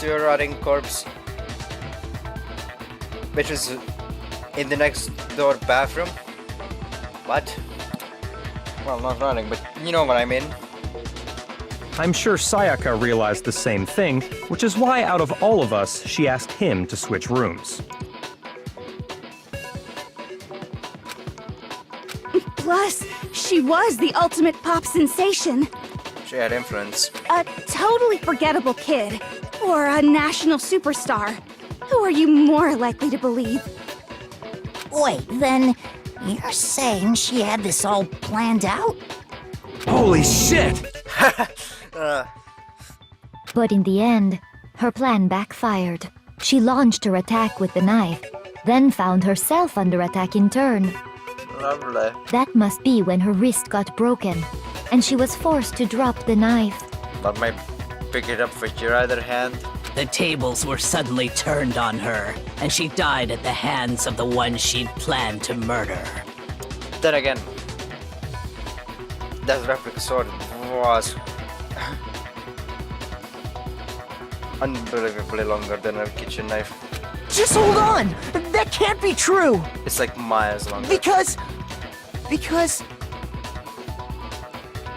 to your rotting corpse, which was in the next door bathroom. What? Well, not rotting, but you know what I mean. I'm sure Sayaka realized the same thing, which is why out of all of us, she asked him to switch rooms. Plus, she was the ultimate pop sensation. She had influence. A totally forgettable kid. Or a national superstar. Who are you more likely to believe? Wait, then you're saying she had this all planned out? Holy shit! But in the end, her plan backfired. She launched her attack with the knife, then found herself under attack in turn. Lovely. That must be when her wrist got broken, and she was forced to drop the knife. But may pick it up with your other hand. The tables were suddenly turned on her, and she died at the hands of the one she'd planned to murder. Then again, that replica sword was unbelievably longer than a kitchen knife. Just hold on! That can't be true! It's like miles longer. Because...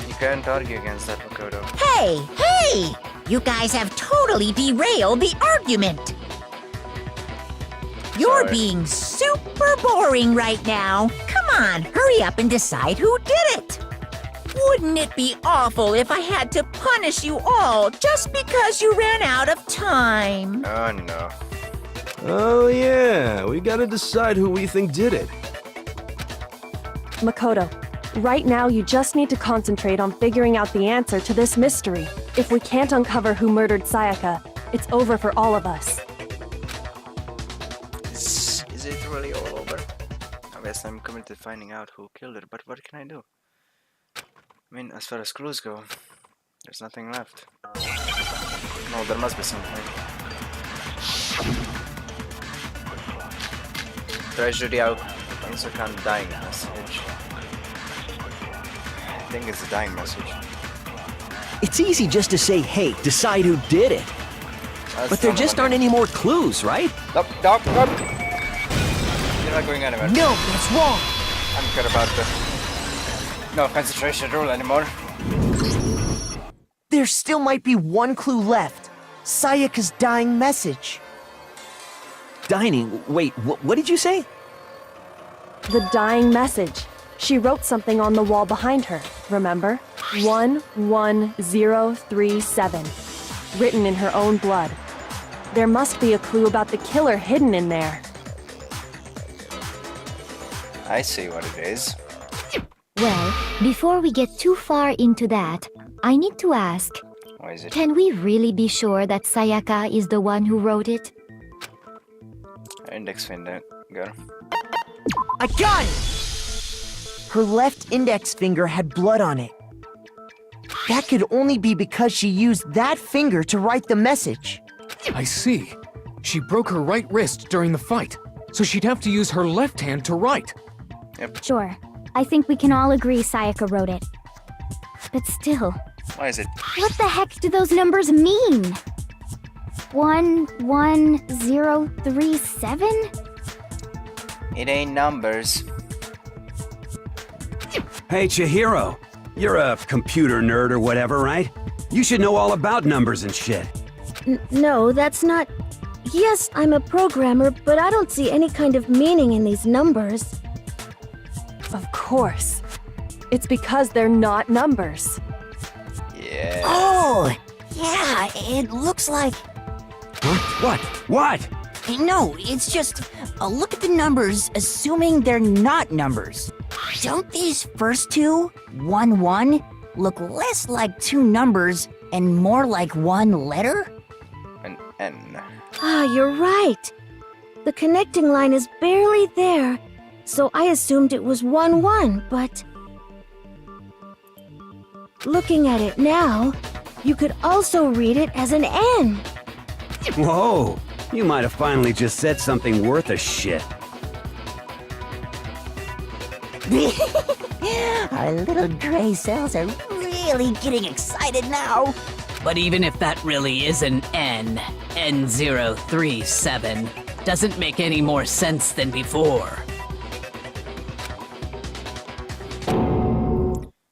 You can't argue against that, Makoto. Hey! You guys have totally derailed the argument! You're Sorry. being super boring right now. Come on, hurry up and decide who did it! Wouldn't it be awful if I had to punish you all just because you ran out of time? Oh no. Oh yeah, we gotta decide who we think did it. Makoto, right now you just need to concentrate on figuring out the answer to this mystery. If we can't uncover who murdered Sayaka, it's over for all of us. Is it really all over? I guess I'm committed to finding out who killed her, but what can I do? I mean, as far as clues go, there's nothing left. No, there must be something. Treasury out. Instagram dying message. I think it's a dying message. It's easy just to say, hey, decide who did it. But there just aren't any more clues, right? Nope. You're not going anywhere. No, that's wrong. I don't care about the no concentration rule anymore. There still might be one clue left. Sayaka's dying message. Dining? Wait, what did you say? The dying message. She wrote something on the wall behind her, remember? 11037. Written in her own blood. There must be a clue about the killer hidden in there. I see what it is. Well, before we get too far into that, I need to ask, What is it? can we really be sure that Sayaka is the one who wrote it? Index finger. I got it! Her left index finger had blood on it. That could only be because she used that finger to write the message. I see. She broke her right wrist during the fight, so she'd have to use her left hand to write. Sure. I think we can all agree Sayaka wrote it. But still, Why is it? what the heck do those numbers mean? 11037? It ain't numbers. Hey, Chihiro. You're a computer nerd or whatever, right? You should know all about numbers and shit. No, that's not... Yes, I'm a programmer, but I don't see any kind of meaning in these numbers. Of course. It's because they're not numbers. Yeah. Oh, yeah, it looks like... Huh? What? No, it's just, look at the numbers, assuming they're not numbers. Don't these first two, 1-1, look less like two numbers and more like one letter? An N. Ah, you're right. The connecting line is barely there, so I assumed it was 1-1, but... Looking at it now, you could also read it as an N. Whoa! You might have finally just said something worth a shit. Our little gray cells are really getting excited now. But even if that really is an N, 10037 doesn't make any more sense than before.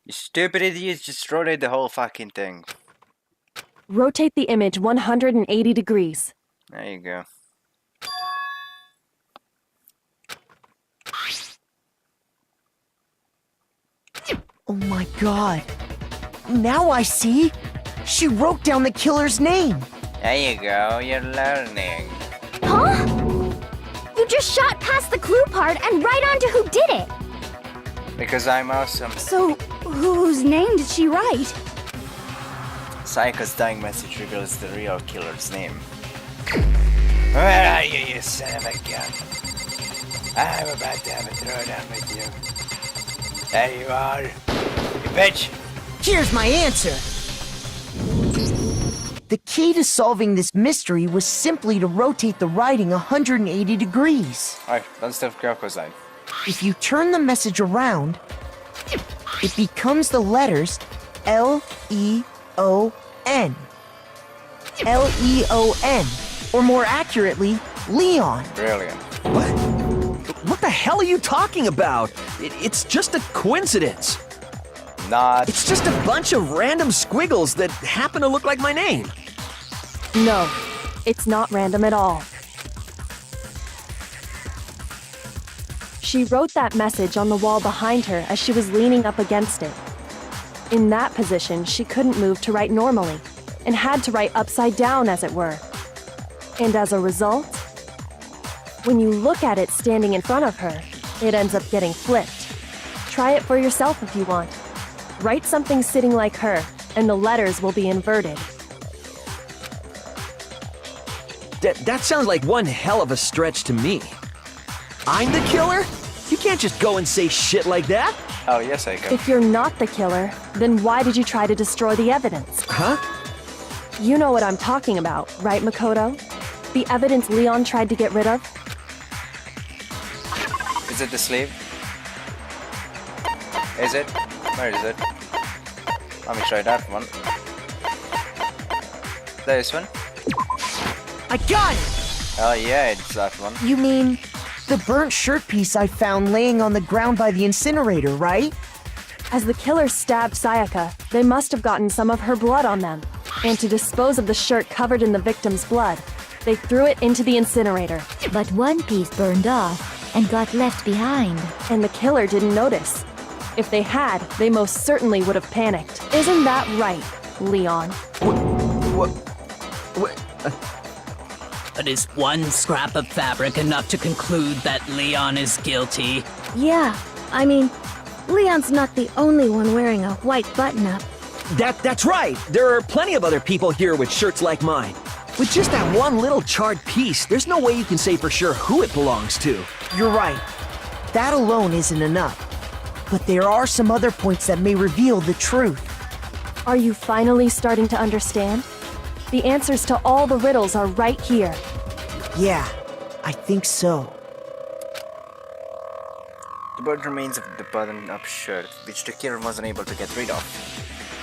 You stupid idiots, just rotate the whole fucking thing. Rotate the image 180 degrees. There you go. Oh my god. Now I see. She wrote down the killer's name. There you go, you're learning. Huh? You just shot past the clue part and right onto who did it. Because I'm awesome. So, whose name did she write? Sayaka's dying message reveals the real killer's name. Where are you, you son of a gun? I'm about to have a throwdown with you. There you are. You bitch. Here's my answer. The key to solving this mystery was simply to rotate the writing 180 degrees. Alright, don't stuff cosine. If you turn the message around, it becomes the letters L-E-O-N. L-E-O-N. Or more accurately, Leon. Brilliant. What the hell are you talking about? It's just a coincidence. Not. It's just a bunch of random squiggles that happen to look like my name. No, it's not random at all. She wrote that message on the wall behind her as she was leaning up against it. In that position, she couldn't move to write normally, and had to write upside down, as it were. And as a result, when you look at it standing in front of her, it ends up getting flipped. Try it for yourself if you want. Write something sitting like her, and the letters will be inverted. That sounds like one hell of a stretch to me. I'm the killer? You can't just go and say shit like that. Oh, yes, I can. If you're not the killer, then why did you try to destroy the evidence? Huh? You know what I'm talking about, right, Makoto? The evidence Leon tried to get rid of? Is it the sleeve? Is it? Where is it? Let me try that one. This one? I got it! Oh yeah, it's that one. You mean the burnt shirt piece I found laying on the ground by the incinerator, right? As the killer stabbed Sayaka, they must have gotten some of her blood on them. And to dispose of the shirt covered in the victim's blood, they threw it into the incinerator. But one piece burned off and got left behind. And the killer didn't notice. If they had, they most certainly would have panicked. Isn't that right, Leon? But is one scrap of fabric enough to conclude that Leon is guilty? Yeah, I mean, Leon's not the only one wearing a white button-up. That's right. There are plenty of other people here with shirts like mine. With just that one little charred piece, there's no way you can say for sure who it belongs to. You're right. That alone isn't enough. But there are some other points that may reveal the truth. Are you finally starting to understand? The answers to all the riddles are right here. Yeah, I think so. The burnt remains of the button-up shirt, which the killer wasn't able to get rid of.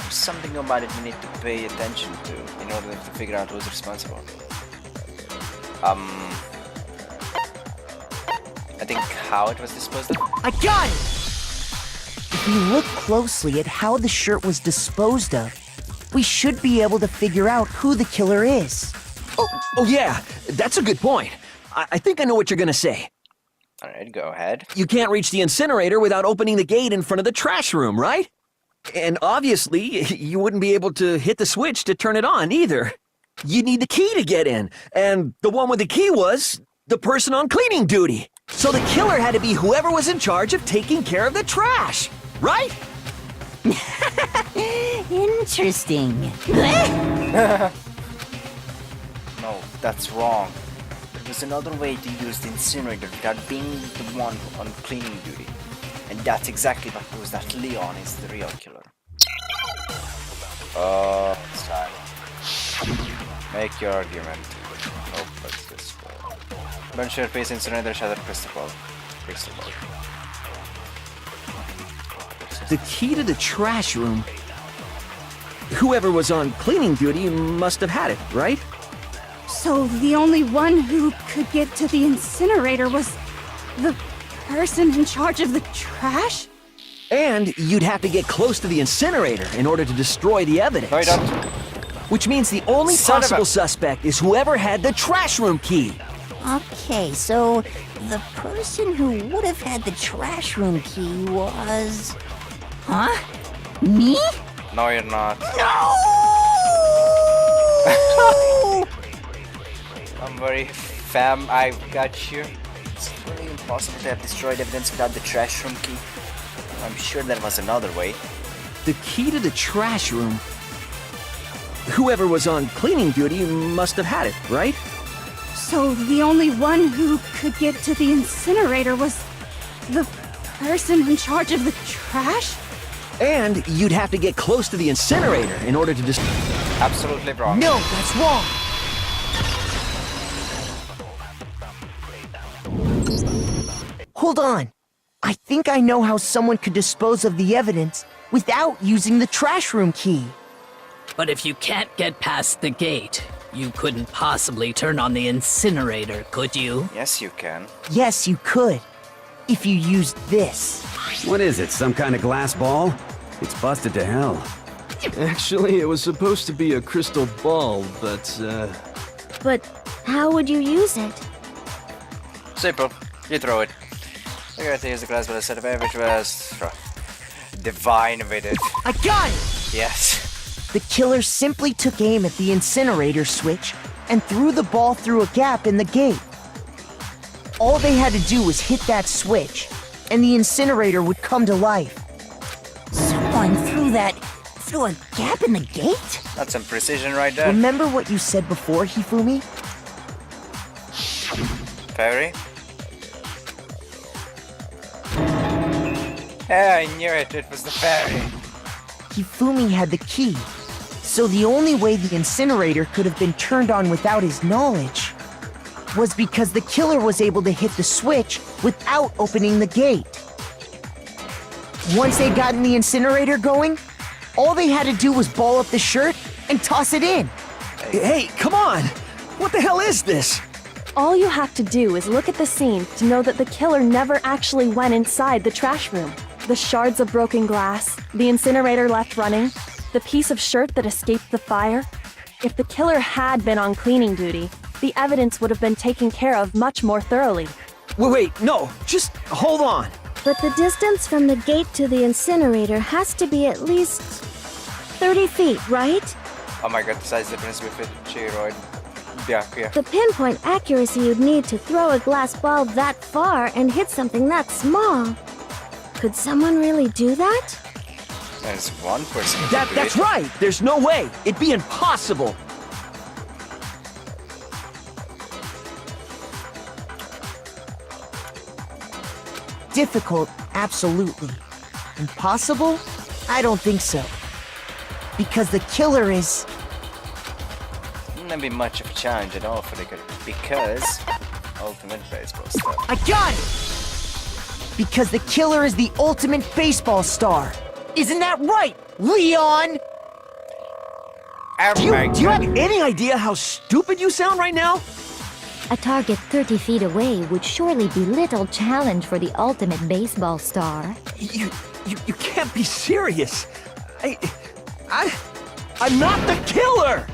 There's something about it we need to pay attention to in order to figure out who's responsible. I think how it was disposed of? I got it! If we look closely at how the shirt was disposed of, we should be able to figure out who the killer is. Oh yeah, that's a good point. I think I know what you're gonna say. Alright, go ahead. You can't reach the incinerator without opening the gate in front of the trash room, right? And obviously, you wouldn't be able to hit the switch to turn it on either. You'd need the key to get in, and the one with the key was the person on cleaning duty. So the killer had to be whoever was in charge of taking care of the trash, right? Interesting. No, that's wrong. There's another way to use the incinerator without being the one on cleaning duty. And that's exactly what proves that Leon is the real killer. Oh, it's time. Make your argument. Oh, what's this for? Burn shirt face, incinerator, shattered crystal ball. Crystal ball. The key to the trash room. Whoever was on cleaning duty must have had it, right? So the only one who could get to the incinerator was the person in charge of the trash? And you'd have to get close to the incinerator in order to destroy the evidence. No, you don't. Which means the only Son of a- possible suspect is whoever had the trash room key. Okay, so the person who would have had the trash room key was. Huh? Me? No, you're not. No! Don't worry, fam, I've got you. It's really impossible to have destroyed evidence without the trash room key. I'm sure there was another way. The key to the trash room. Whoever was on cleaning duty must have had it, right? So the only one who could get to the incinerator was the person in charge of the trash? And you'd have to get close to the incinerator in order to Absolutely wrong. No, that's wrong. Hold on. I think I know how someone could dispose of the evidence without using the trash room key. But if you can't get past the gate, you couldn't possibly turn on the incinerator, could you? Yes, you can. Yes, you could. If you used this. What is it, some kind of glass ball? It's busted to hell. Actually, it was supposed to be a crystal ball, but, But how would you use it? Simple. You throw it. You got to use the glass, but instead of air, which was divine with it. I got it! Yes. The killer simply took aim at the incinerator switch and threw the ball through a gap in the gate. All they had to do was hit that switch, and the incinerator would come to life. Someone threw a gap in the gate? That's some precision right there. Remember what you said before, Hifumi? Fairy? Yeah, I knew it. It was the fairy. Hifumi had the key, so the only way the incinerator could have been turned on without his knowledge was because the killer was able to hit the switch without opening the gate. Once they'd gotten the incinerator going, all they had to do was ball up the shirt and toss it in. Hey, come on! What the hell is this? All you have to do is look at the scene to know that the killer never actually went inside the trash room. The shards of broken glass, the incinerator left running, the piece of shirt that escaped the fire. If the killer had been on cleaning duty, the evidence would have been taken care of much more thoroughly. Wait, no, just hold on. But the distance from the gate to the incinerator has to be at least 30 feet, right? Oh my god, the size difference between Chiroid. Byakuya. The pinpoint accuracy you'd need to throw a glass ball that far and hit something that small. Could someone really do that? There's one person who could do That's it. right! There's no way! It'd be impossible! Difficult, absolutely. Impossible? I don't think so. Because the killer is... Wouldn't be much of a challenge at all for the good, because ultimate baseball star. I got it! Because the killer is the ultimate baseball star. Isn't that right, Leon? Oh Do you my have god. any idea how stupid you sound right now? A target 30 feet away would surely be little challenge for the ultimate baseball star. You can't be serious. I'm not the killer!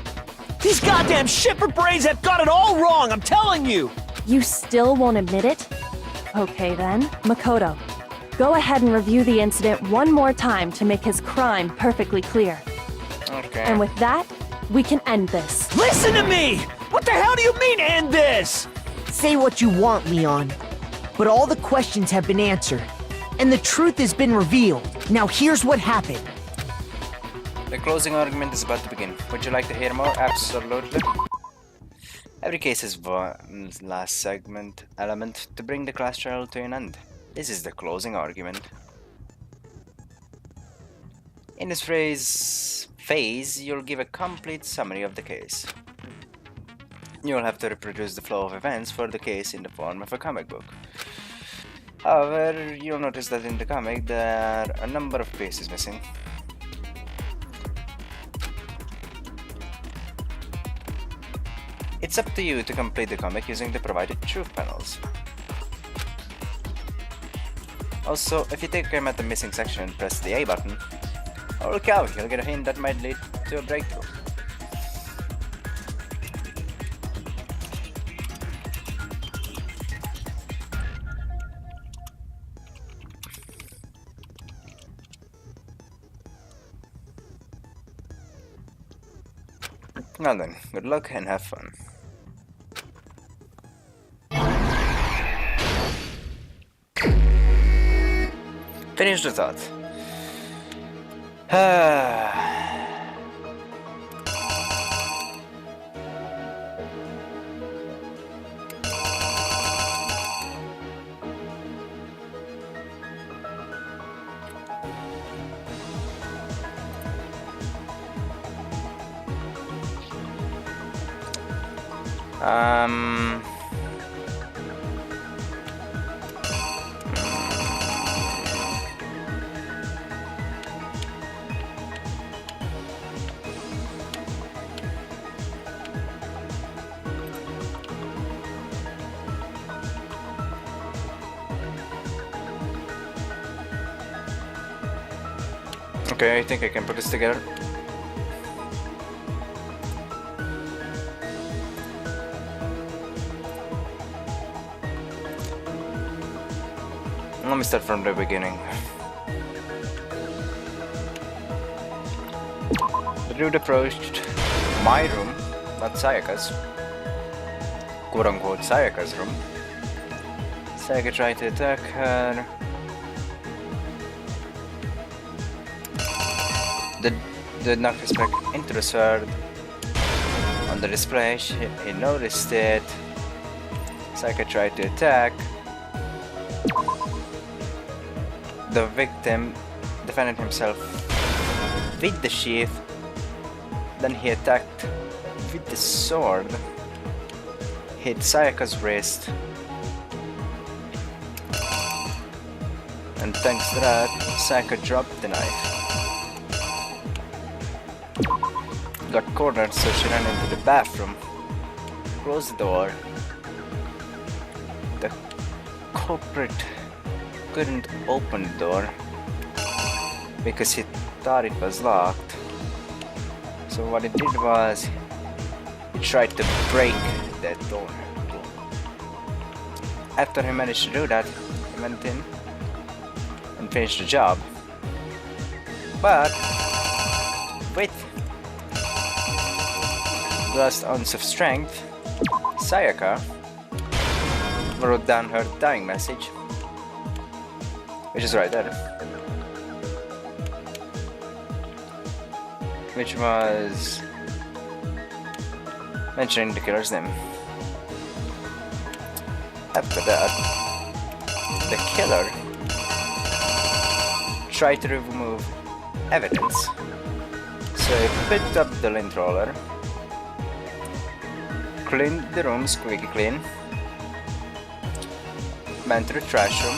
These goddamn shipper brains have got it all wrong, I'm telling you! You still won't admit it? Okay then, Makoto. Go ahead and review the incident one more time to make his crime perfectly clear. Okay. And with that, we can end this. Listen to me! What the hell do you mean, end this? Say what you want, Leon. But all the questions have been answered, and the truth has been revealed. Now here's what happened. The closing argument is about to begin. Would you like to hear more? Absolutely. Every case has one last segment element to bring the class trial to an end. This is the closing argument. In this phase, you'll give a complete summary of the case. You'll have to reproduce the flow of events for the case in the form of a comic book. However, you'll notice that in the comic there are a number of pieces missing. It It's up to you to complete the comic using the provided truth panels. Also, if you take a game at the missing section and press the A button, holy cow, you'll get a hint that might lead to a breakthrough. Now then, good luck and have fun. Finish the thought. Okay, I think I can put this together. Let me start from the beginning. The dude approached my room, not Sayaka's. Quote-unquote Sayaka's room. Sayaka tried to attack her. The knocked his back into the sword. On the display, he noticed it. Sayaka tried to attack. The victim defended himself with the sheath. Then he attacked with the sword. Hit Sayaka's wrist. And thanks to that, Sayaka dropped the knife. Got cornered, so she ran into the bathroom. Closed the door. The culprit couldn't open the door because he thought it was locked. So what he did was he tried to break that door. After he managed to do that, he went in and finished the job. But with the last ounce of strength, Sayaka wrote down her dying message, which is right there, which was mentioning the killer's name. After that, the killer tried to remove evidence, so he picked up the lint roller, cleaned the room squeaky clean, went to the trash room,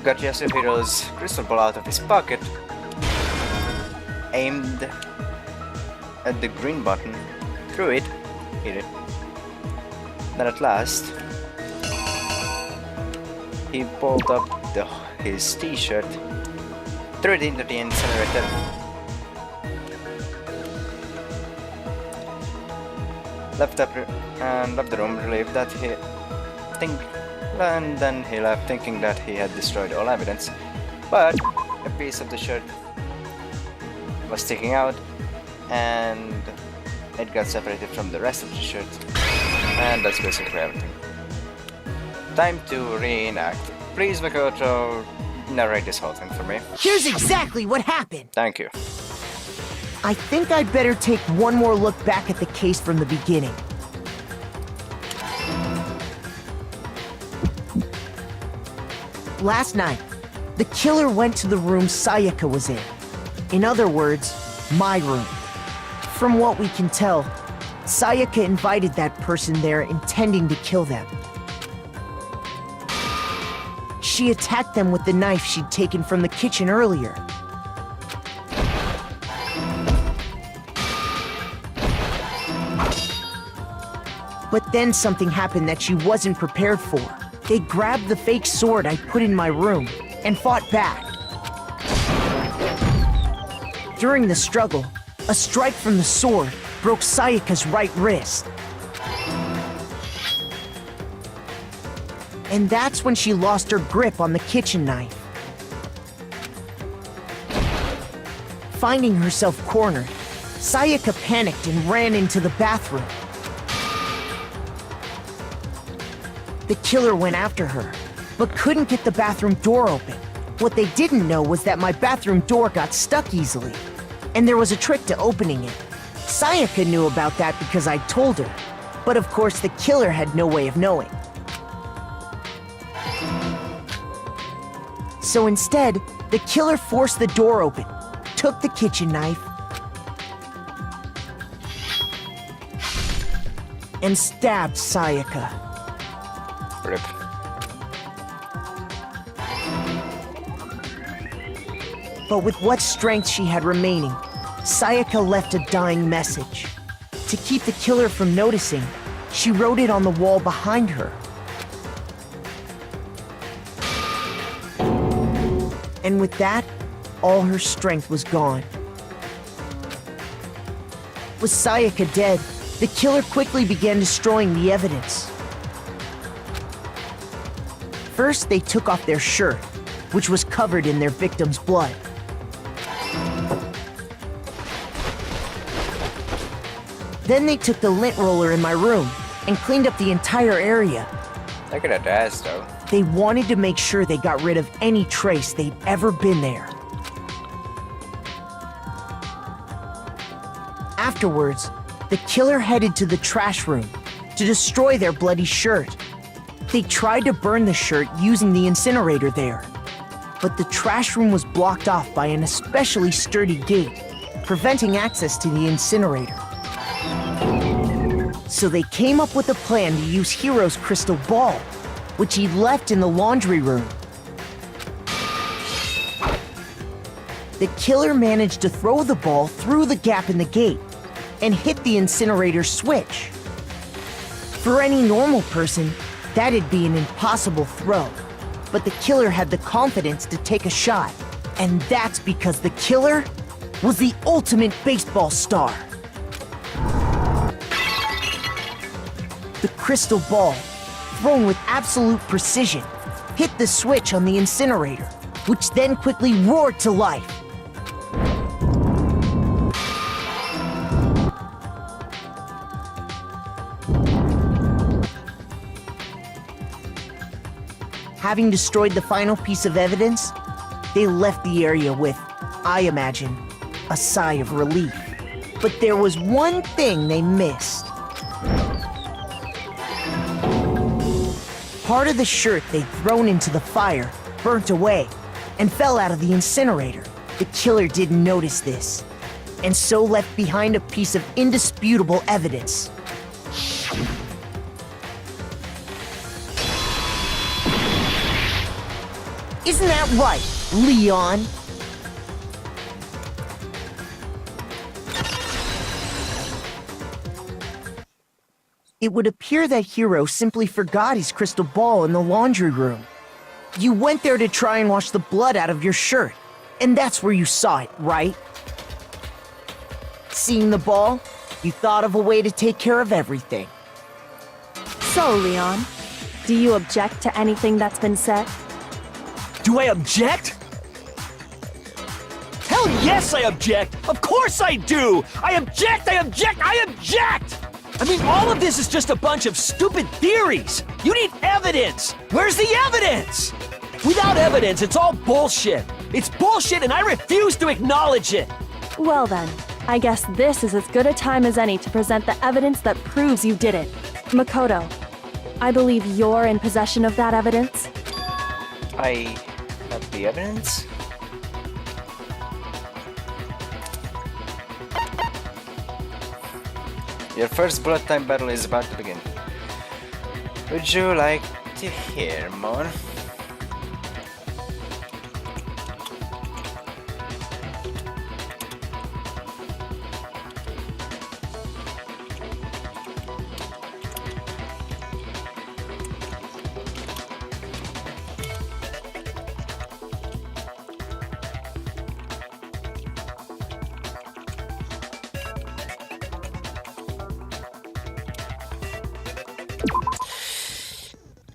got Yasuhiro's crystal ball out of his pocket, aimed at the green button, threw it, hit it. Then at last, he pulled up his t-shirt, threw it into the incinerator, left the room relieved that and then he left thinking that he had destroyed all evidence, but a piece of the shirt was sticking out and it got separated from the rest of the shirt, and that's basically everything. Time to reenact. Please, Makoto, narrate this whole thing for me. Here's exactly what happened. Thank you. I think I'd better take one more look back at the case from the beginning. Last night, the killer went to the room Sayaka was in. In other words, my room. From what we can tell, Sayaka invited that person there intending to kill them. She attacked them with the knife she'd taken from the kitchen earlier. But then something happened that she wasn't prepared for. They grabbed the fake sword I put in my room and fought back. During the struggle, a strike from the sword broke Sayaka's right wrist. And that's when she lost her grip on the kitchen knife. Finding herself cornered, Sayaka panicked and ran into the bathroom. The killer went after her, but couldn't get the bathroom door open. What they didn't know was that my bathroom door got stuck easily, and there was a trick to opening it. Sayaka knew about that because I told her, but of course the killer had no way of knowing. So instead, the killer forced the door open, took the kitchen knife, and stabbed Sayaka. Rip. But with what strength she had remaining, Sayaka left a dying message. To keep the killer from noticing, she wrote it on the wall behind her. And with that, all her strength was gone. With Sayaka dead, the killer quickly began destroying the evidence. First, they took off their shirt, which was covered in their victim's blood. Then they took the lint roller in my room and cleaned up the entire area. Look at that ass, though. They wanted to make sure they got rid of any trace they'd ever been there. Afterwards, the killer headed to the trash room to destroy their bloody shirt. They tried to burn the shirt using the incinerator there, but the trash room was blocked off by an especially sturdy gate, preventing access to the incinerator. So they came up with a plan to use Hiro's crystal ball, which he'd left in the laundry room. The killer managed to throw the ball through the gap in the gate and hit the incinerator switch. For any normal person, that'd be an impossible throw, but the killer had the confidence to take a shot, and that's because the killer was the ultimate baseball star. The crystal ball, thrown with absolute precision, hit the switch on the incinerator, which then quickly roared to life. Having destroyed the final piece of evidence, they left the area with, I imagine, a sigh of relief. But there was one thing they missed. Part of the shirt they'd thrown into the fire burnt away and fell out of the incinerator. The killer didn't notice this, and so left behind a piece of indisputable evidence. Isn't that right, Leon? It would appear that Hiro simply forgot his crystal ball in the laundry room. You went there to try and wash the blood out of your shirt, and that's where you saw it, right? Seeing the ball, you thought of a way to take care of everything. So, Leon, do you object to anything that's been said? Do I object? Hell yes, I object! Of course I do! I object! I object! I object! I mean, all of this is just a bunch of stupid theories! You need evidence! Where's the evidence? Without evidence, it's all bullshit! It's bullshit and I refuse to acknowledge it! Well then, I guess this is as good a time as any to present the evidence that proves you did it. Makoto, I believe you're in possession of that evidence? I have the evidence? Your first blood time battle is about to begin. Would you like to hear more?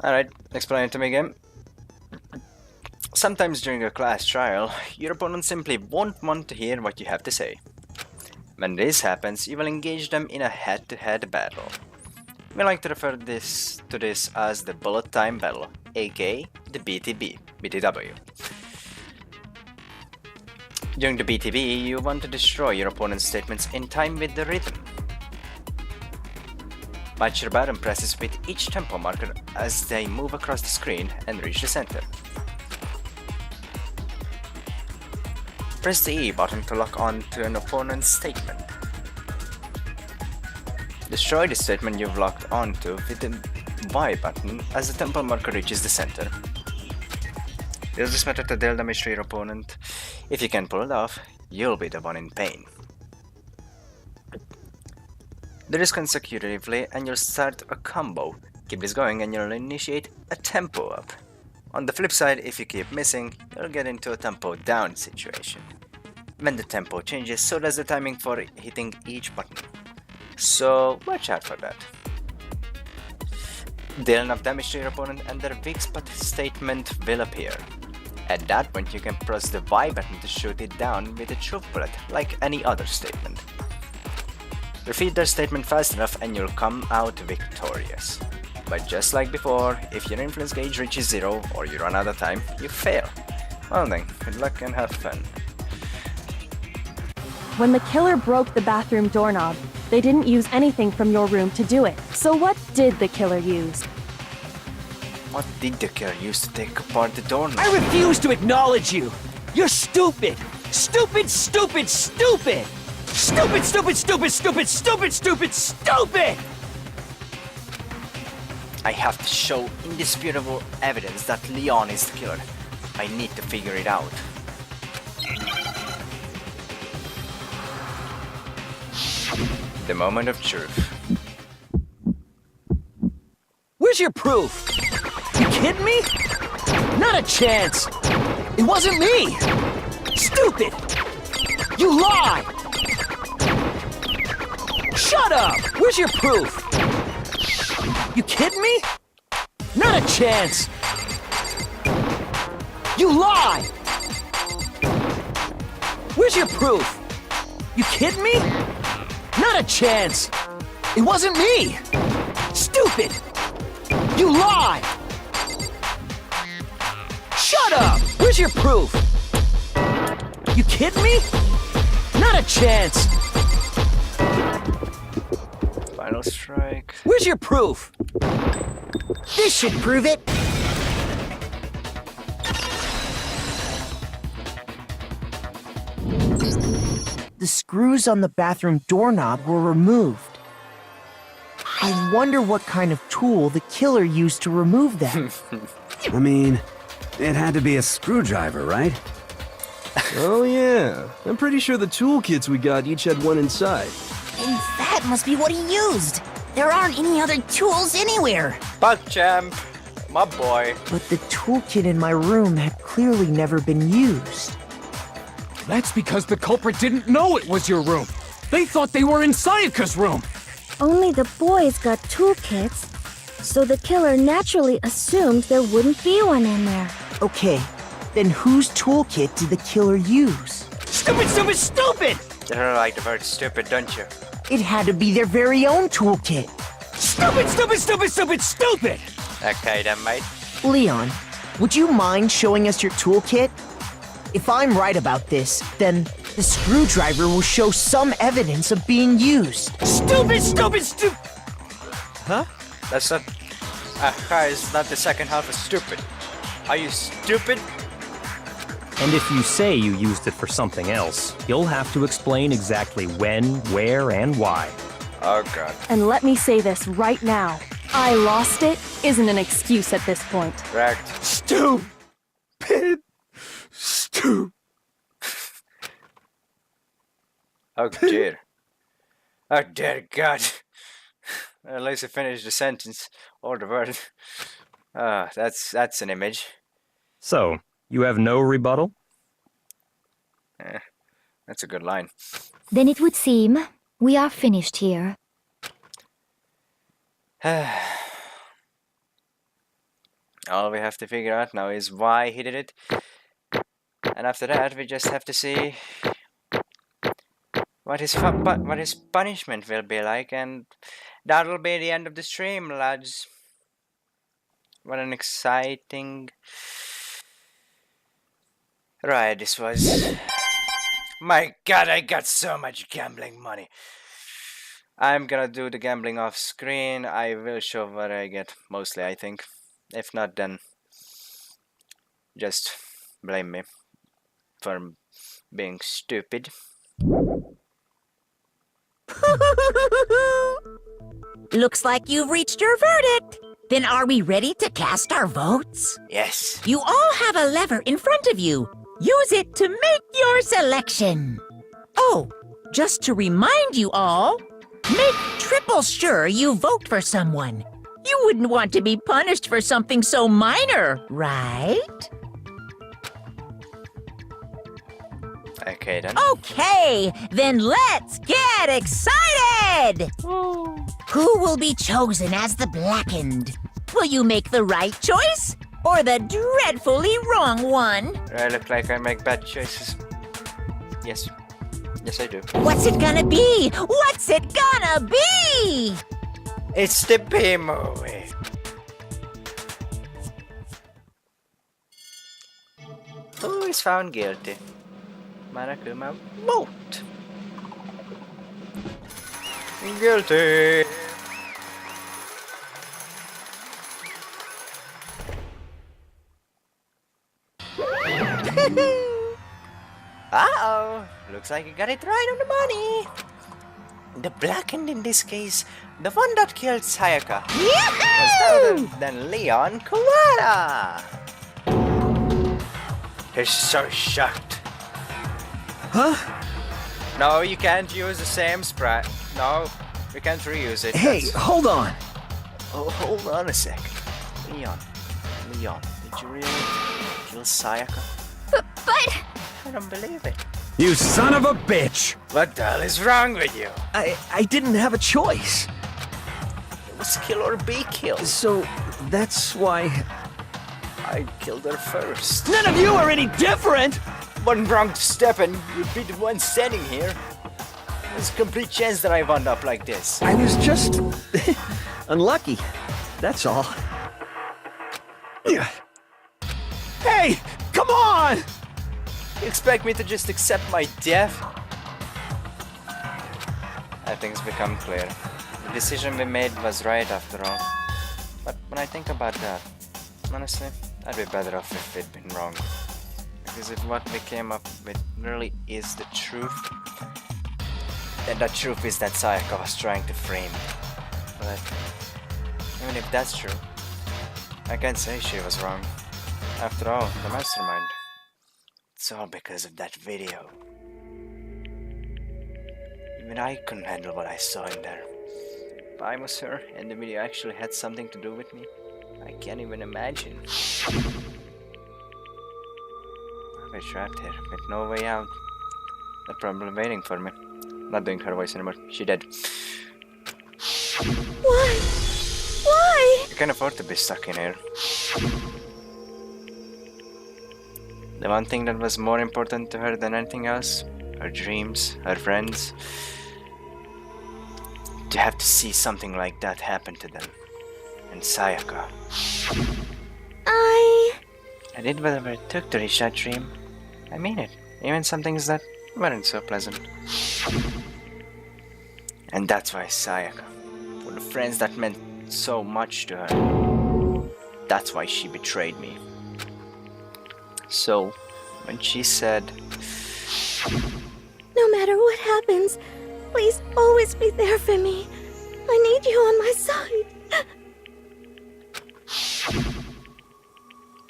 Alright, explain it to me again. Sometimes during a class trial, your opponent simply won't want to hear what you have to say. When this happens, you will engage them in a head-to-head battle. We like to refer to this as the bullet time battle, aka the BTW. During the BTB, you want to destroy your opponent's statements in time with the rhythm. Match your button presses with each tempo marker as they move across the screen and reach the center. Press the E button to lock on to an opponent's statement. Destroy the statement you've locked onto with the Y button as the tempo marker reaches the center. Use this method to deal damage to your opponent. If you can pull it off, you'll be the one in pain. Do this consecutively and you'll start a combo. Keep this going and you'll initiate a tempo up. On the flip side, if you keep missing, you'll get into a tempo down situation. When the tempo changes, so does the timing for hitting each button. So watch out for that. Deal enough damage to your opponent and their weak spot statement will appear. At that point you can press the Y button to shoot it down with a truth bullet like any other statement. Repeat their statement fast enough and you'll come out victorious. But just like before, if your influence gauge reaches 0 or you run out of time, you fail. Well then, good luck and have fun. When the killer broke the bathroom doorknob, they didn't use anything from your room to do it. So what did the killer use? What did the killer use to take apart the doorknob? I refuse to acknowledge you! You're stupid! Stupid, stupid, stupid! Stupid, stupid, stupid, stupid, stupid, stupid, stupid! I have to show indisputable evidence that Leon is the killer. I need to figure it out. The moment of truth. Where's your proof? You kidding me? Not a chance! It wasn't me! Stupid! You lie! Shut up! Where's your proof? You kidding me? Not a chance! You lie! Where's your proof? You kidding me? Not a chance! It wasn't me! Stupid! You lie! Shut up! Where's your proof? You kidding me? Not a chance! Final strike. Where's your proof? This should prove it. The screws on the bathroom doorknob were removed. I wonder what kind of tool the killer used to remove them. I mean, it had to be a screwdriver, right? Oh yeah, I'm pretty sure the toolkits we got each had one inside. And that must be what he used. There aren't any other tools anywhere. PogChamp, my boy. But the toolkit in my room had clearly never been used. That's because the culprit didn't know it was your room. They thought they were in Sayaka's room. Only the boys got toolkits, so the killer naturally assumed there wouldn't be one in there. Okay, then whose toolkit did the killer use? Stupid, stupid, stupid! You don't like the word stupid, don't you? It had to be their very own toolkit. Stupid, stupid, stupid, stupid, stupid! Okay then, mate. Leon, would you mind showing us your toolkit? If I'm right about this, then the screwdriver will show some evidence of being used. Stupid, stupid, stupid! Huh? That's not... is not the second half of stupid. Are you stupid? And if you say you used it for something else, you'll have to explain exactly when, where, and why. Oh god. And let me say this right now. I lost it isn't an excuse at this point. Correct. Stupid! Stupid! Oh dear. Oh dear god. At least I finished the sentence or the word. That's an image. So, you have no rebuttal? That's a good line. Then it would seem we are finished here. All we have to figure out now is why he did it. And after that, we just have to see what his punishment will be like, and that'll be the end of the stream, lads. What an exciting ride this was. My god, I got so much gambling money. I'm gonna do the gambling off screen. I will show what I get, mostly, I think. If not, then just blame me for being stupid. Looks like you've reached your verdict. Then are we ready to cast our votes? Yes. You all have a lever in front of you. Use it to make your selection. Oh, just to remind you all, make triple sure you vote for someone. You wouldn't want to be punished for something so minor, right? Okay then. Okay, then let's get excited! Who will be chosen as the Blackened? Will you make the right choice or the dreadfully wrong one? I look like I make bad choices. Yes. Yes, I do. What's it gonna be? What's it gonna be? It's the B movie. Who is found guilty? Marakuma vote. Guilty. Uh-oh. Looks like you got it right on the money. The Blackened in this case, the one that killed Sayaka, was none other than Leon Koala. He's so shocked. Huh? No, you can't use the same sprite. No, we can't reuse it. Hey, hold on. Oh, hold on a sec. Leon, did you really kill Sayaka? But... I don't believe it. You son of a bitch! What the hell is wrong with you? I didn't have a choice. It was kill or be killed. So, that's why... I killed her first. None of you are any different! One wrong step and you'd be the one standing here. There's a complete chance that I wound up like this. I was just... unlucky. That's all. Hey! Come on! You expect me to just accept my death? I think it's become clear. The decision we made was right after all. But when I think about that, honestly, I'd be better off if it'd been wrong. Because if what we came up with really is the truth, then the truth is that Sayaka was trying to frame me. But even if that's true, I can't say she was wrong. After all, the mastermind. It's all because of that video. Even I couldn't handle what I saw in there. If I was her and the video actually had something to do with me, I can't even imagine. I'll be trapped here with no way out. They're probably waiting for me. Not doing her voice anymore. She dead. Why? Why? You can't afford to be stuck in here. The one thing that was more important to her than anything else, her dreams, her friends, to have to see something like that happen to them. And Sayaka. I did whatever it took to reach that dream. I mean it, even some things that weren't so pleasant. And that's why Sayaka, for the friends that meant so much to her, that's why she betrayed me. So, when she said, No matter what happens, please always be there for me. I need you on my side.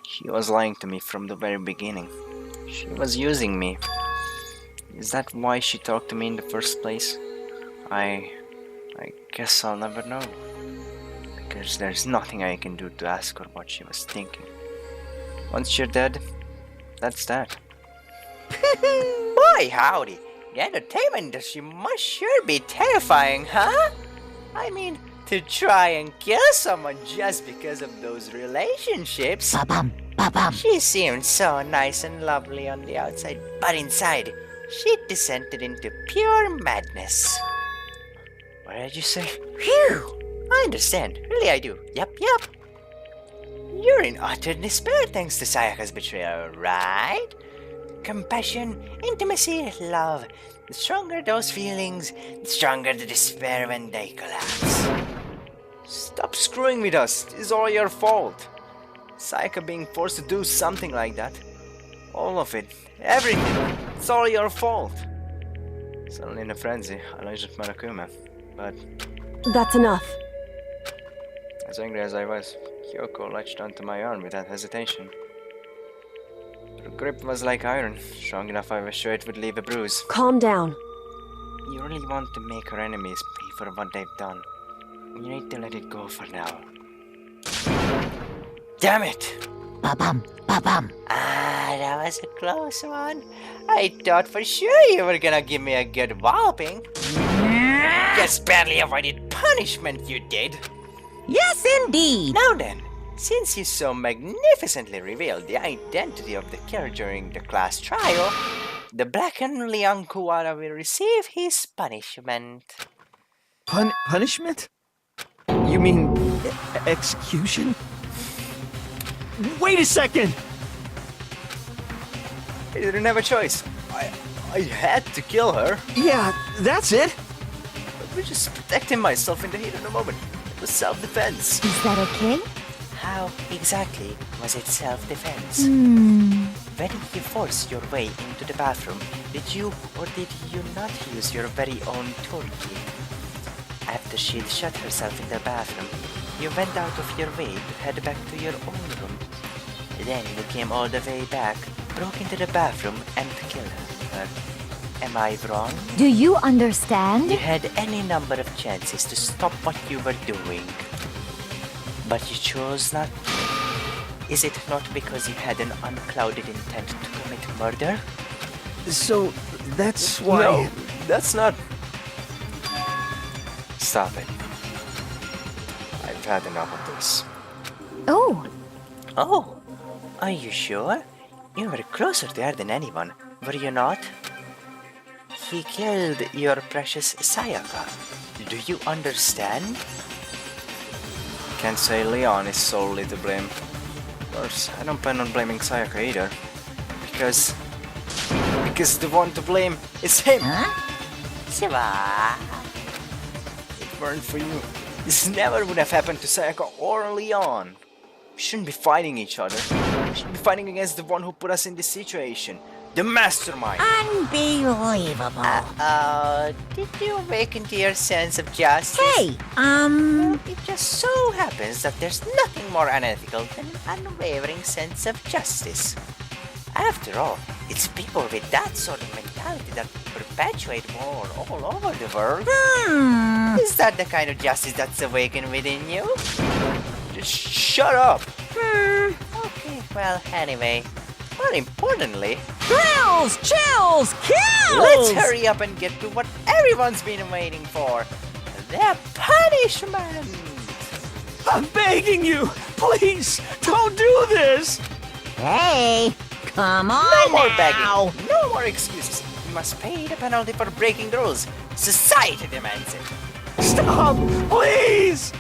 she was lying to me from the very beginning. She was using me. Is that why she talked to me in the first place? I guess I'll never know. Because there's nothing I can do to ask her what she was thinking. Once you're dead, that's that. Boy, howdy! The entertainment industry must sure be terrifying, huh? I mean, To try and kill someone just because of those relationships. Ba-bum, ba-bum. She seemed so nice and lovely on the outside, but inside, she descended into pure madness. What did you say? Phew! I understand. Really, I do. Yep. You're in utter despair thanks to Sayaka's betrayal, right? Compassion, intimacy, love. The stronger those feelings, the stronger the despair when they collapse. Stop screwing with us. It's all your fault. Sayaka being forced to do something like that. All of it. Everything. It's all your fault. Suddenly in a frenzy, I lunged at Marakuma. But That's enough. as angry as I was, Kyoko latched onto my arm without hesitation. Her grip was like iron, strong enough I was sure it would leave a bruise. Calm down. You really want to make her enemies pay for what they've done. You need to let it go for now. Damn it! Ba-bum, ba-bum. Ah, that was a close one. I thought for sure you were gonna give me a good walloping. Just barely avoided punishment, you did. Yes, indeed. Now then, since you so magnificently revealed the identity of the killer during the class trial, the blackened Liang Kuwara will receive his punishment. Punishment? You mean execution? Wait a second! I didn't have a choice. I had to kill her. Yeah, that's it. I was just protecting myself in the heat of the moment. It was self-defense. Is that okay? How exactly was it self-defense? When you forced your way into the bathroom, did you or did you not use your very own toolkit? After she'd shut herself in the bathroom, you went out of your way to head back to your own room. Then you came all the way back, broke into the bathroom, and killed her. Am I wrong? Do you understand? You had any number of chances to stop what you were doing, but you chose not to. Is it not because you had an unclouded intent to commit murder? So, that's why... No, that's not... Stop it. I've had enough of this. Oh, Oh, are you sure? You were closer there than anyone, were you not? He killed your precious Sayaka. Do you understand? Can't say Leon is solely to blame. Of course, I don't plan on blaming Sayaka either. Because the one to blame is him! Shiba! If it weren't for you, this never would have happened to Sayaka or Leon. We shouldn't be fighting each other. We should be fighting against the one who put us in this situation. The mastermind! Unbelievable. Did you awaken to your sense of justice? Hey, It just so happens that there's nothing more unethical than an unwavering sense of justice. After all, it's people with that sort of mentality that perpetuate war all over the world. Is that the kind of justice that's awakened within you? Just shut up! Okay, well, anyway, more importantly, thrills, chills, kills! let's hurry up and get to what everyone's been waiting for. The punishment! I'm begging you! Please, don't do this! Hey, come on No more now. begging, no more excuses. You must pay the penalty for breaking the rules. Society demands it. Stop! Please!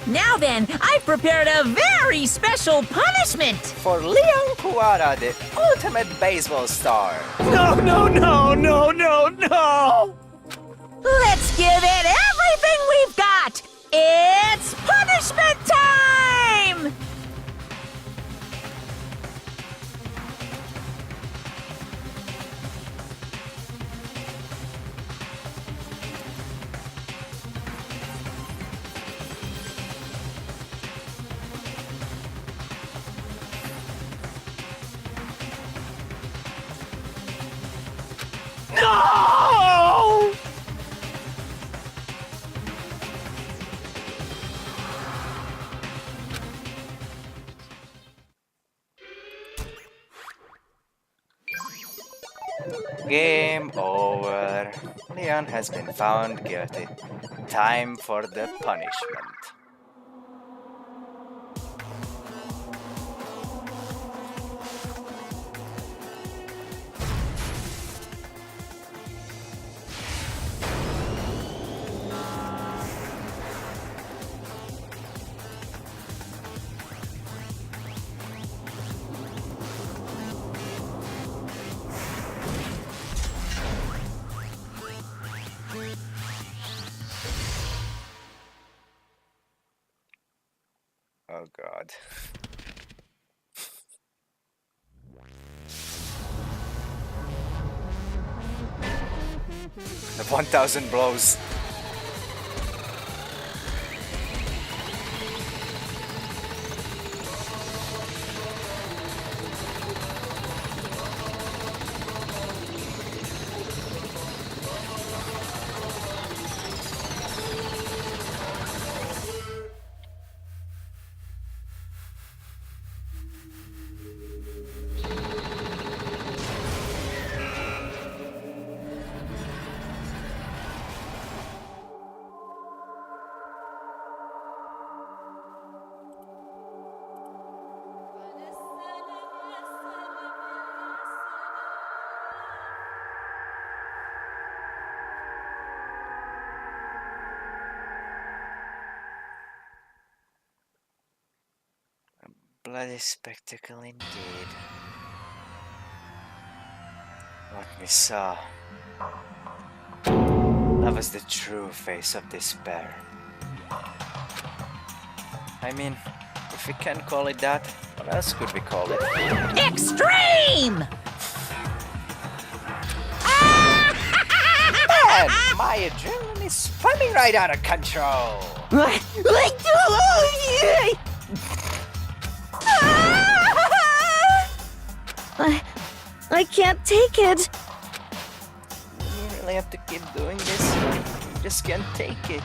Now then, I've prepared a very special punishment. For Liang Kuwara, the ultimate baseball star. No! Let's give it everything we've got. It's punishment time! No! Game over. Leon has been found guilty. Time for the punishment. Oh god. The 1000 blows. Bloody spectacle indeed. What we saw. That was the true face of despair. I mean, if we can't call it that, what else could we call it? Extreme! Man, my adrenaline is spinning right out of control! I can't take it. You really have to keep doing this? You just can't take it.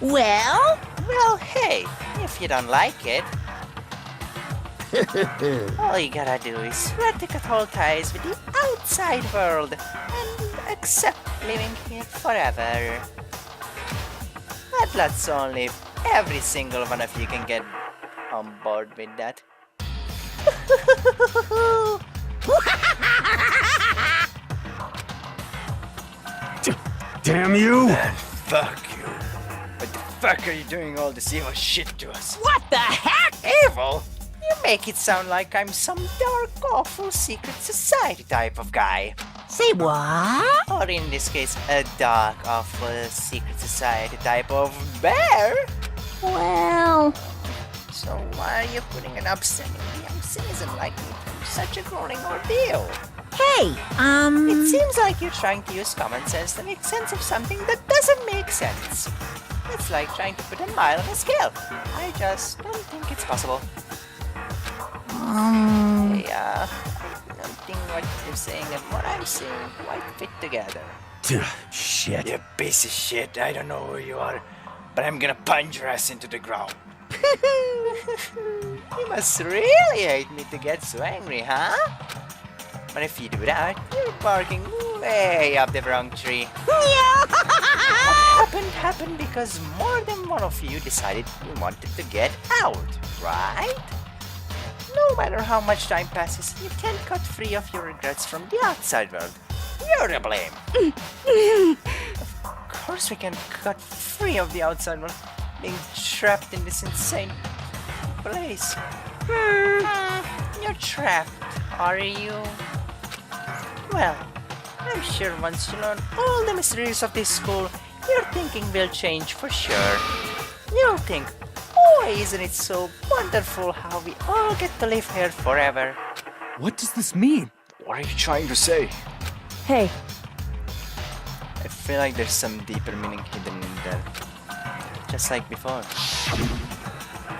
Well? Well, hey, if you don't like it, all you gotta do is try to cut all ties with the outside world and accept living here forever. But that's only if every single one of you can get on board with that. Damn you! Fuck you. What the fuck are you doing all this evil shit to us? What the heck? Evil? You make it sound like I'm some dark, awful secret society type of guy. Say what? Or in this case, a dark, awful secret society type of bear. Well, So why are you putting an upstanding young citizen like me through such a grueling ordeal? Hey, It seems like you're trying to use common sense to make sense of something that doesn't make sense. It's like trying to put a mile on a scale. I just don't think it's possible. Yeah, I don't think what you're saying and what I'm saying quite fit together. Shit. You piece of shit, I don't know who you are, but I'm gonna punch your ass into the ground. You must really hate me to get so angry, huh? But if you do that, you're barking way up the wrong tree. What happened because more than one of you decided you wanted to get out, right? No matter how much time passes, you can't cut free of your regrets from the outside world. You're to blame. Of course we can cut free of the outside world, being trapped in this insane place. You're trapped, are you? Well, I'm sure once you learn all the mysteries of this school, your thinking will change for sure. You'll think, oh, isn't it so wonderful how we all get to live here forever? What does this mean? What are you trying to say? Hey, I feel like there's some deeper meaning hidden in there. Just like before.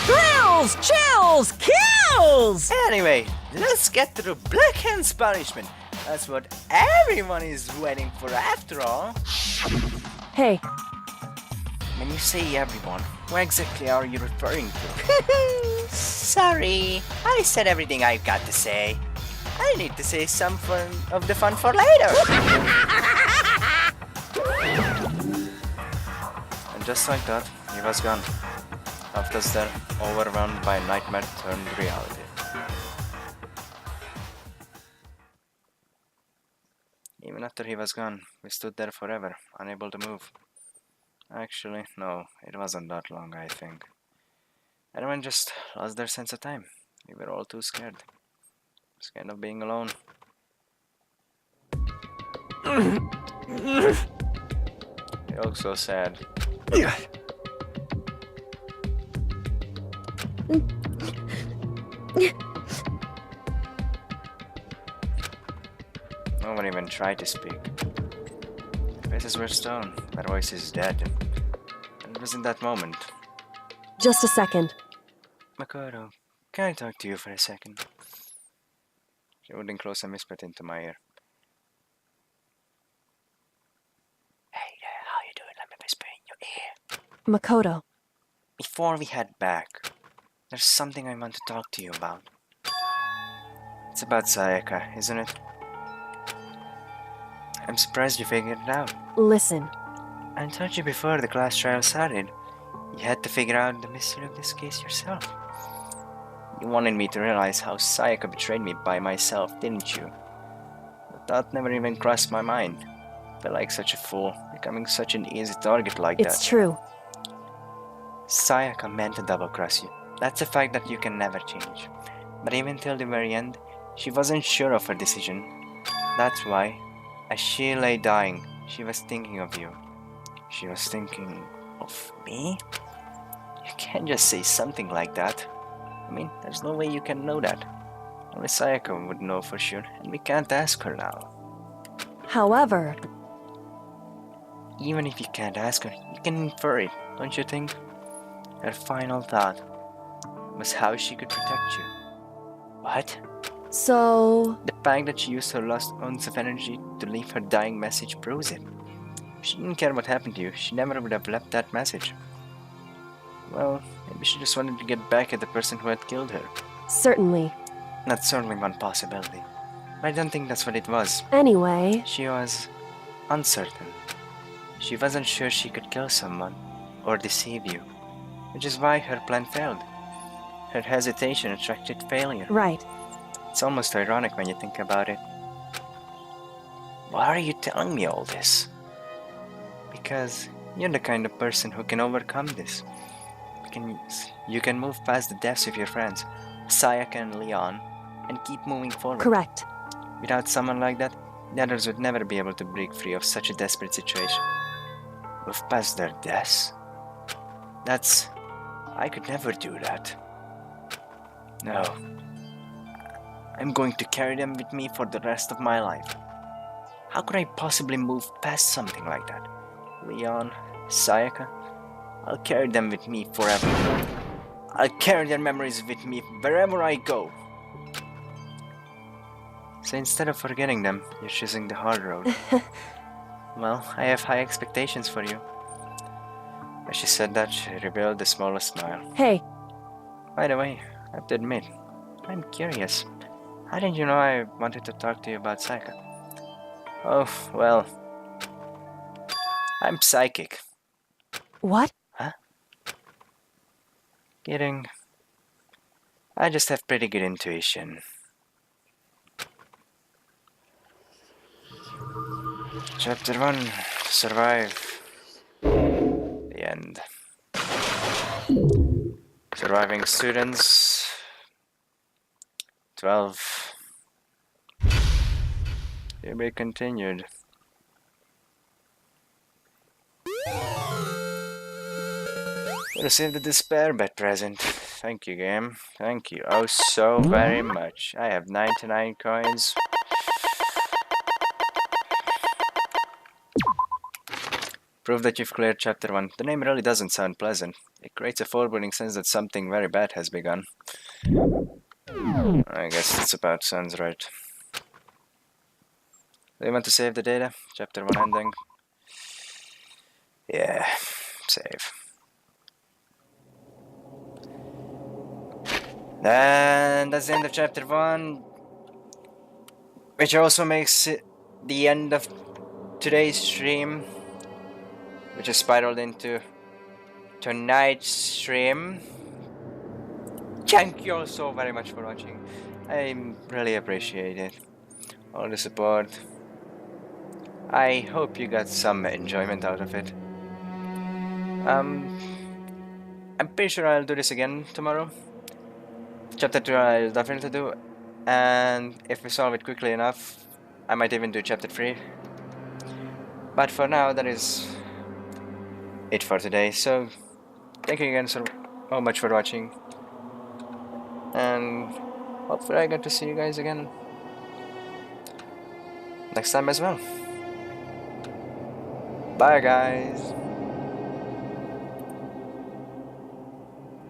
Thrills, chills, kills! Anyway, let's get to the Black Hand's punishment. That's what everyone is waiting for after all. hey, When you say everyone, what exactly are you referring to? Sorry, I said everything I've got to say. I need to save some fun of the fun for later. And just like that, he was gone. After that, overwhelmed by a nightmare turned reality. Even after he was gone, we stood there forever, unable to move. Actually, no, it wasn't that long, I think. Everyone just lost their sense of time. We were all too scared. Scared of being alone. They look so sad. No one even tried to speak. Their faces were stone, their voices dead. And it was in that moment. Just a second. Makoto, can I talk to you for a second? She wouldn't close and whispered into my ear. Hey there, how you doing? Let me whisper in your ear. Makoto. Before we head back, there's something I want to talk to you about. It's about Sayaka, isn't it? I'm surprised you figured it out. Listen. I told you before the class trial started. You had to figure out the mystery of this case yourself. You wanted me to realize how Sayaka betrayed me by myself, didn't you? But that never even crossed my mind. I felt like such a fool, becoming such an easy target like that. It's true. Sayaka meant to double-cross you. That's a fact that you can never change. But even till the very end, she wasn't sure of her decision. That's why, as she lay dying, she was thinking of you. She was thinking of me? You can't just say something like that. I mean, there's no way you can know that. Only Sayaka would know for sure, and we can't ask her now. However... Even if you can't ask her, you can infer it, don't you think? Her final thought was how she could protect you. What? So... The fact that she used her last ounce of energy to leave her dying message proves it. If she didn't care what happened to you, she never would have left that message. Well, maybe she just wanted to get back at the person who had killed her. Certainly. That's certainly one possibility. But I don't think that's what it was. Anyway... She was uncertain. She wasn't sure she could kill someone or deceive you, which is why her plan failed. Her hesitation attracted failure. Right. It's almost ironic when you think about it. Why are you telling me all this? Because you're the kind of person who can overcome this. You can move past the deaths of your friends, Sayaka and Leon, and keep moving forward. Correct. Without someone like that, the others would never be able to break free of such a desperate situation. Move past their deaths? I could never do that. No. I'm going to carry them with me for the rest of my life. How could I possibly move past something like that? Leon, Sayaka, I'll carry them with me forever. I'll carry their memories with me wherever I go. So instead of forgetting them, you're choosing the hard road. Well, I have high expectations for you. As she said that, she revealed the smallest smile. Hey. By the way, I have to admit, I'm curious. How did you know I wanted to talk to you about Sayaka? Oh, well... I'm psychic. What? Huh? Kidding. I just have pretty good intuition. Chapter 1. Survive. The end. Surviving students. 12. To be continued. You received the despair bet present. Thank you, game. Thank you. Oh, so very much. I have 99 coins. Prove that you've cleared Chapter 1. The name really doesn't sound pleasant. It creates a foreboding sense that something very bad has begun. I guess that's about sounds right. Do you want to save the data? Chapter 1 ending? Yeah, save. And that's the end of Chapter 1. Which also makes it the end of today's stream, which is spiraled into tonight's stream. Thank you all so very much for watching. I really appreciate it. All the support. I hope you got some enjoyment out of it. I'm pretty sure I'll do this again tomorrow. Chapter 2 I'll definitely do, and if we solve it quickly enough, I might even do chapter 3. But for now, that is it for today. So thank you again so much for watching, and hopefully I get to see you guys again next time as well. Bye guys.